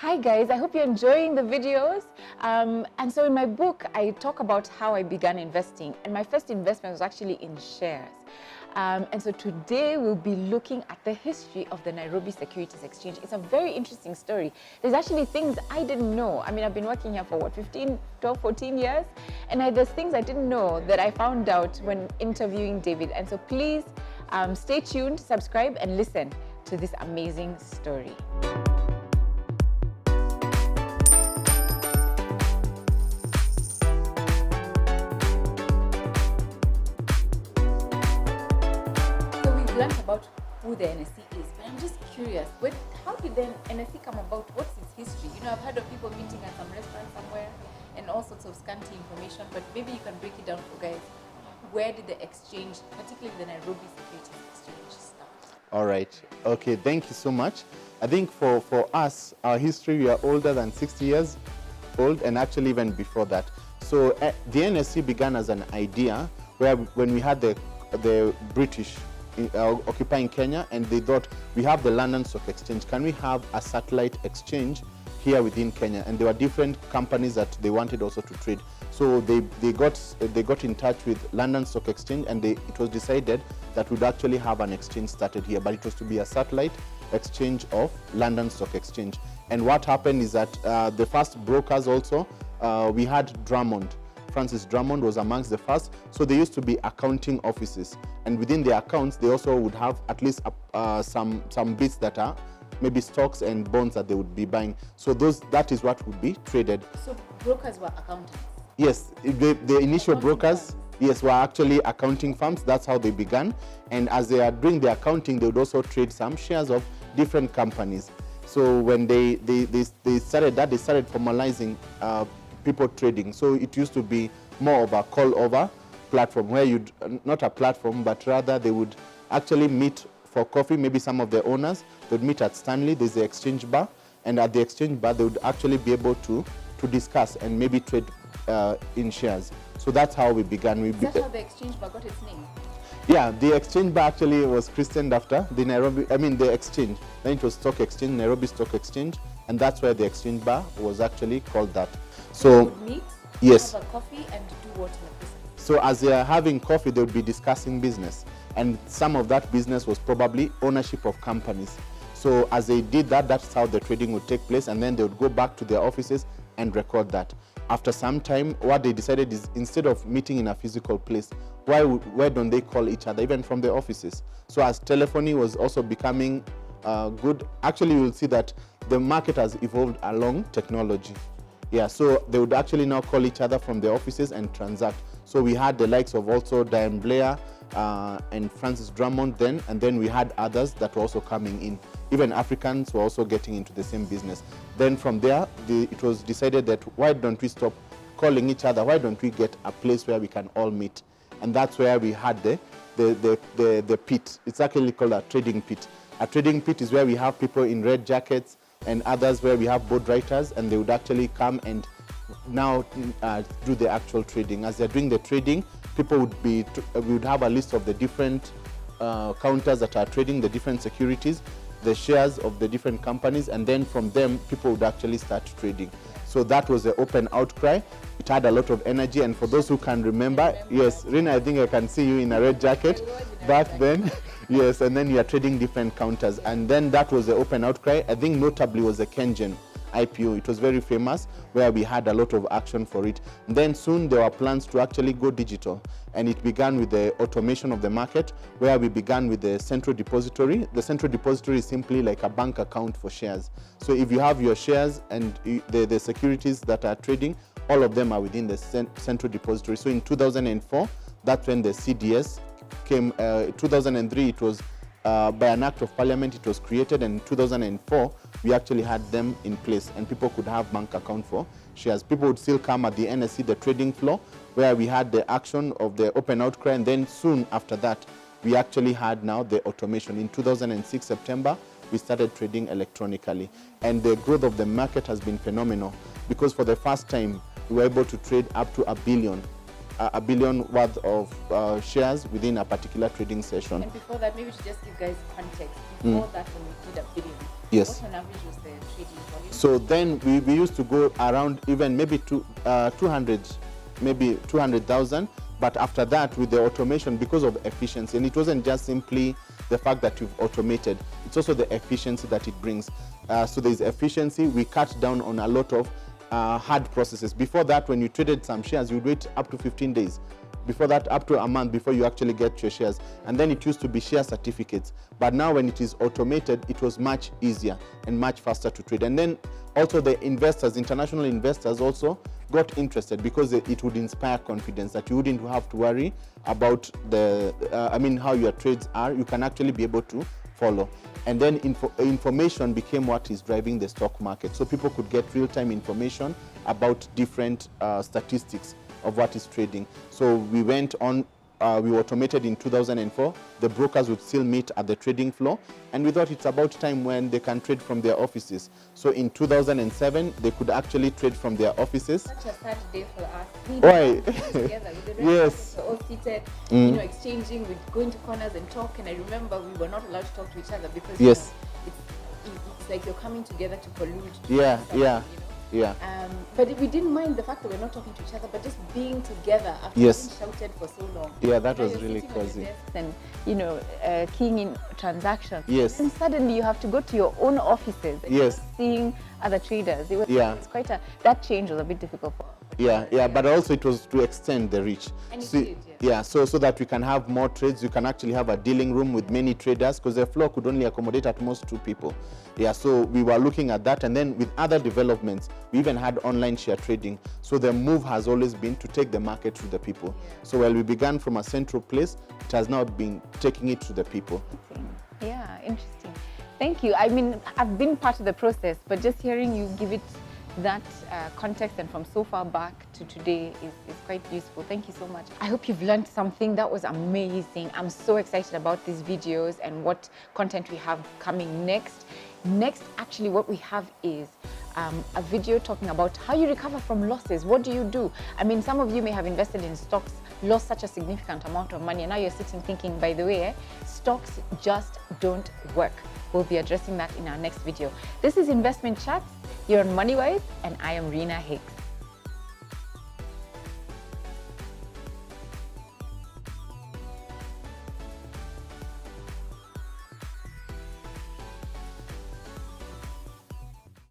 Hi guys, I hope you're enjoying the videos. And so in my book, I talk about how I began investing, and my first investment was actually in shares. And so today we'll be looking at the history of the Nairobi Securities Exchange. It's a very interesting story. There's actually things I didn't know. I mean, I've been working here for 12, 14 years, and there's things I didn't know that I found out when interviewing David. And so please stay tuned, subscribe, and listen to this amazing story. Learned about who the NSE is, but I'm just curious, how did the NSE come about? What's its history? You know, I've heard of people meeting at some restaurant somewhere and all sorts of scanty information, but maybe you can break it down for guys. Where did the exchange, particularly the Nairobi Securities Exchange, start? All right. Okay, thank you so much. I think for us, our history, we are older than 60 years old, and actually even before that. So the NSE began as an idea when we had the British occupying Kenya, and they thought, we have the London Stock Exchange, can we have a satellite exchange here within Kenya? And there were different companies that they wanted also to trade. So they got in touch with London Stock Exchange, and it was decided that we'd actually have an exchange started here, but it was to be a satellite exchange of London Stock Exchange. And what happened is that the first brokers also, we had Francis Drummond was amongst the first. So there used to be accounting offices, and within the accounts they also would have at least some bits that are maybe stocks and bonds that they would be buying. So that is what would be traded. So brokers were accountants? Yes, the initial brokers, yes, were actually accounting firms. That's how they began. And as they are doing the accounting, they would also trade some shares of different companies. So when they started that, they started formalizing people trading. So it used to be more of a call over platform, where not a platform, but rather they would actually meet for coffee. Maybe some of the owners would meet at Stanley. There's the exchange bar, and at the exchange bar they would actually be able to discuss and maybe trade in shares. So that's how we began. Is that how the exchange bar got its name? Yeah, the exchange bar actually was christened after the exchange. Then it was Stock Exchange, Nairobi Stock Exchange, and that's where the exchange bar was actually called that. So would meet, yes, have a coffee, and do what in the business? So as they are having coffee, they would be discussing business, and some of that business was probably ownership of companies. So as they did that, that's how the trading would take place, and then they would go back to their offices and record that. After some time, what they decided is, instead of meeting in a physical place, why don't they call each other, even from their offices? So as telephony was also becoming good, actually you'll see that the market has evolved along technology. Yeah, so they would actually now call each other from their offices and transact. So we had the likes of also Diane Blair and Francis Drummond then, and then we had others that were also coming in. Even Africans were also getting into the same business. Then from there, it was decided that why don't we stop calling each other? Why don't we get a place where we can all meet? And that's where we had the pit. It's actually called a trading pit. A trading pit is where we have people in red jackets, and others where we have board writers, and they would actually come and now do the actual trading. As they're doing the trading, people we would have a list of the different counters that are trading the different securities, the shares of the different companies, and then from them people would actually start trading. So that was the open outcry. It had a lot of energy, and for those who can remember, yes, RIna, I think I can see you in a red jacket back then. Yes, and then you are trading different counters, and then that was the open outcry. I think notably was the Kengen IPO. It was very famous, where we had a lot of action for it. And then soon there were plans to actually go digital, and it began with the automation of the market, where we began with the central depository. The central depository is simply like a bank account for shares. So if you have your shares and the securities that are trading, all of them are within the central depository. So in 2004, that's when the CDS came. 2003, it was by an act of parliament it was created, and in 2004 we actually had them in place, and people could have bank account for shares. People would still come at the NSE, the trading floor, where we had the action of the open outcry, and then soon after that we actually had now the automation. In 2006 September, we started trading electronically, and the growth of the market has been phenomenal, because for the first time we were able to trade up to $1 billion a billion worth of shares within a particular trading session. And before that, maybe to just give guys context, before that when we did a billion, Yes. what on average was the trading volume? So then we used to go around even maybe 200, maybe 200,000. But after that, with the automation, because of efficiency, and it wasn't just simply the fact that you've automated, it's also the efficiency that it brings. So there's efficiency. We cut down on a lot of hard processes. Before that, when you traded some shares, you'd wait up to 15 days. Before that, up to a month before you actually get your shares. And then it used to be share certificates. But now when it is automated, it was much easier and much faster to trade. And then also the investors, international investors also got interested because it would inspire confidence that you wouldn't have to worry about how your trades are. You can actually be able to follow. And then information became what is driving the stock market. So people could get real-time information about different statistics of what is trading. So we went on, we automated in 2004. The brokers would still meet at the trading floor, and we thought it's about time when they can trade from their offices. So in 2007, they could actually trade from their offices. Such a sad day for us. Why? Together with the Yes. we were all seated, exchanging, we'd go into corners and talk. And I remember we were not allowed to talk to each other because Yes. it's like you're coming together to collude. Yeah, yeah. Yeah. But we didn't mind the fact that we're not talking to each other, but just being together after Yes. being shouted for so long. Yeah, that Now was you're really sitting on your cozy. desks and keying in transactions. Yes. And suddenly you have to go to your own offices. And Yes. you're seeing other traders. It was quite that change was a bit difficult for us. Yeah, but also it was to extend the reach. And So, so that we can have more trades. You can actually have a dealing room with many traders because the floor could only accommodate at most 2 people. Yeah, so we were looking at that, and then with other developments, we even had online share trading. So the move has always been to take the market to the people. So while we began from a central place, it has now been taking it to the people. Yeah, interesting. Thank you. I mean, I've been part of the process, but just hearing you give it that context and from so far back to today is quite useful. Thank you so much. I hope you've learned something. That was amazing. I'm so excited about these videos and what content we have coming next. Next, actually, what we have is a video talking about how you recover from losses. What do you do? I mean, some of you may have invested in stocks, lost such a significant amount of money, and now you're sitting thinking, by the way, stocks just don't work. We'll be addressing that in our next video. This is Investment Chats. You're on MoneyWise, and I am RIna Hicks.